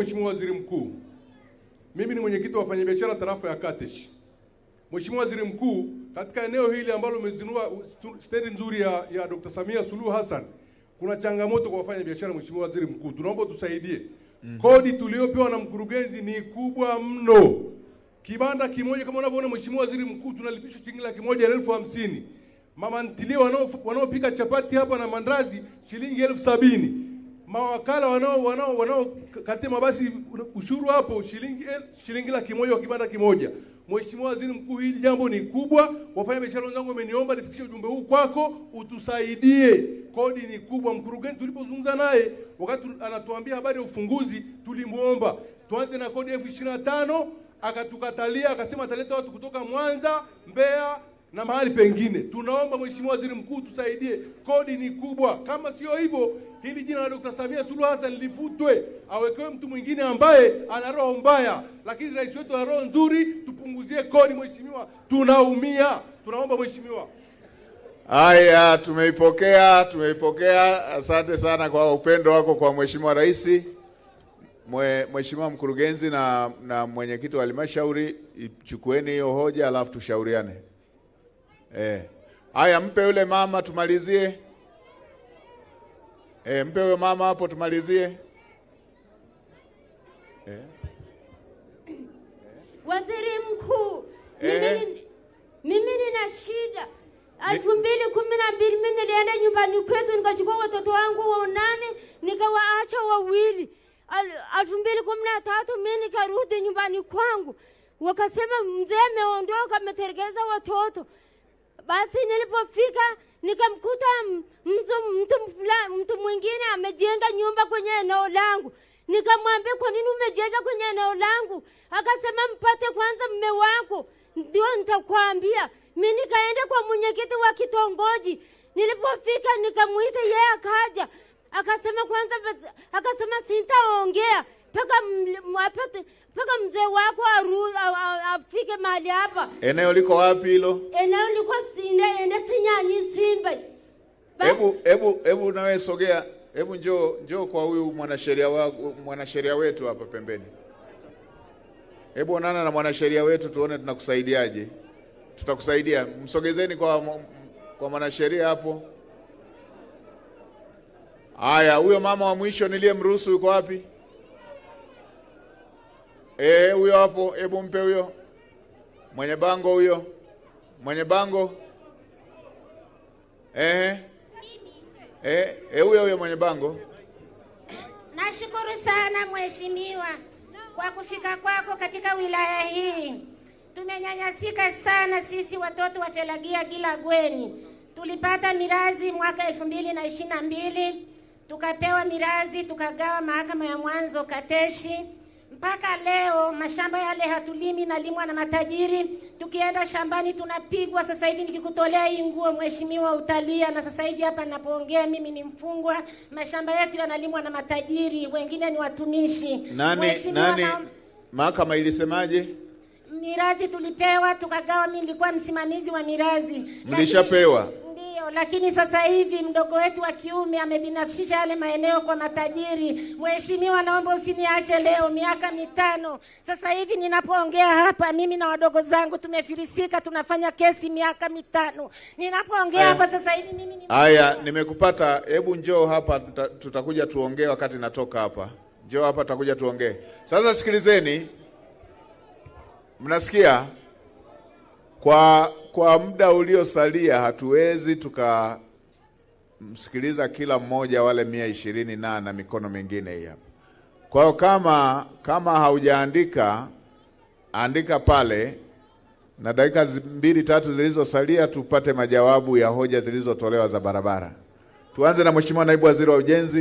Mheshimiwa Waziri Mkuu, mimi ni mwenyekiti wa wafanyabiashara tarafa ya Katesh. Mheshimiwa Waziri Mkuu, katika eneo hili ambalo umezindua stendi nzuri ya Dr. Samia Suluhu Hassan, kuna changamoto kwa wafanyabiashara. Mheshimiwa Waziri Mkuu, tunaomba tusaidie. Kodi tuliopewa na mkurugenzi ni kubwa mno. Kibanda kimoja kama unavyoona Mheshimiwa Waziri Mkuu, tunalipishwa shilingi 150,000. Mama ntilie wanaopika chapati hapa na mandazi shilingi 70,000. Mawakala wanao katia mabasi ushuru hapo shilingi 100,000 kwa kibanda kimoja. Mheshimiwa Waziri Mkuu, hili jambo ni kubwa. Wafanya biashara wenzangu wameniomba nifikishe ujumbe huu kwako, utusaidie. Kodi ni kubwa. Mkurugenzi tulipozungumza naye wakati anatuambia habari ya ufunguzi, tulimuomba tuanze na kodi 25,000, akatukatalia, akasema ataleta watu kutoka Mwanza, Mbeya na mahali pengine. Tunaomba Mheshimiwa Waziri Mkuu tusaidie, kodi ni kubwa. Kama sio hivyo, hili jina la Dr. Samia Suluhu Hassan lifutwe, awekewe mtu mwingine ambaye ana roho mbaya, lakini rais wetu ana roho nzuri. Tupunguzie kodi Mheshimiwa, tunaumia. Tunaomba Mheshimiwa. Haya, tumeipokea. Asante sana kwa upendo wako kwa Mheshimiwa Rais. Mheshimiwa Mkurugenzi na mwenyekiti wa halmashauri, chukueni hiyo hoja alafu tushauriane. Haya, mpe yule mama tumalizie. Mpe yule mama hapo tumalizie. Waziri Mkuu, mimi nina shida. 2012 mimi nilienda nyumbani kwetu nikachukua watoto wangu 8 nikawaacha 2. 2013 mimi nikarudi nyumbani kwangu. Wakasema mzee ameondoka, ametergeza watoto. Basi nilipofika nikamkuta mtu mwingine amejenga nyumba kwenye eneo langu. Nikamwambia, kwa nini umejenga kwenye eneo langu? Akasema, mpate kwanza mume wako ndio nitakwambia. Mimi nikaenda kwa mwenyekiti wa kitongoji. Nilipofika nikamuita, yeye akaja. Akasema akasema sitaongea paka mzee wako afike mahali hapa. Eneo liko wapi hilo? Eneo liko Sinyanyi Simba. Hebu nawe sogea. Hebu njoo kwa huyu mwanasheria wetu hapa pembeni. Hebu onana na mwanasheria wetu tuone tunakusaidiaje. Tutakusaidia. Msogezeni kwa mwanasheria hapo. Haya, huyo mama wa mwisho niliyemruhusu yuko wapi? Huyo hapo, hebu mpe huyo. Mwenye bango huyo. Mwenye bango. Huyo mwenye bango. Nashukuru sana mheshimiwa kwa kufika kwako katika wilaya hii. Tumenyanyasika sana sisi watoto wa Felagia Gilagweni. Tulipata mirazi mwaka 2022. Tukapewa mirazi, tukagawa mahakama ya mwanzo Kateshi. Mpaka leo mashamba yale hatulimi, na limwa na matajiri. Tukienda shambani tunapigwa. Sasa hivi nikikutolea hii nguo mheshimiwa utalia, na sasa hivi hapa ninapoongea mimi ni mfungwa. Mashamba yetu yanalimwa na matajiri, wengine ni watumishi. Nani mahakama ilisemaje? Mirazi tulipewa, tukagawa. Mimi nilikuwa msimamizi wa mirazi. Mlishapewa? Lakini sasa hivi mdogo wetu wa kiume amebinafsisha yale maeneo kwa matajiri. Mheshimiwa, naomba usiniache leo, miaka 5. Sasa hivi ninapoongea hapa mimi na wadogo zangu tumefilisika, tunafanya kesi miaka 5. Ninapoongea hapa sasa hivi mimi ni... Haya, nimekupata. Hebu njoo hapa, tutakuja tuongee wakati natoka hapa. Njoo hapa tutakuja tuongee. Sasa sikilizeni. Mnasikia? Kwa muda uliosalia hatuwezi tukamsikiliza kila mmoja wale 120 na mikono mingine hii hapa. Kwa hiyo kama haujaandika, andika pale, na dakika 2-3 zilizosalia tupate majawabu ya hoja zilizotolewa za barabara. Tuanze na Mheshimiwa Naibu Waziri wa Ujenzi.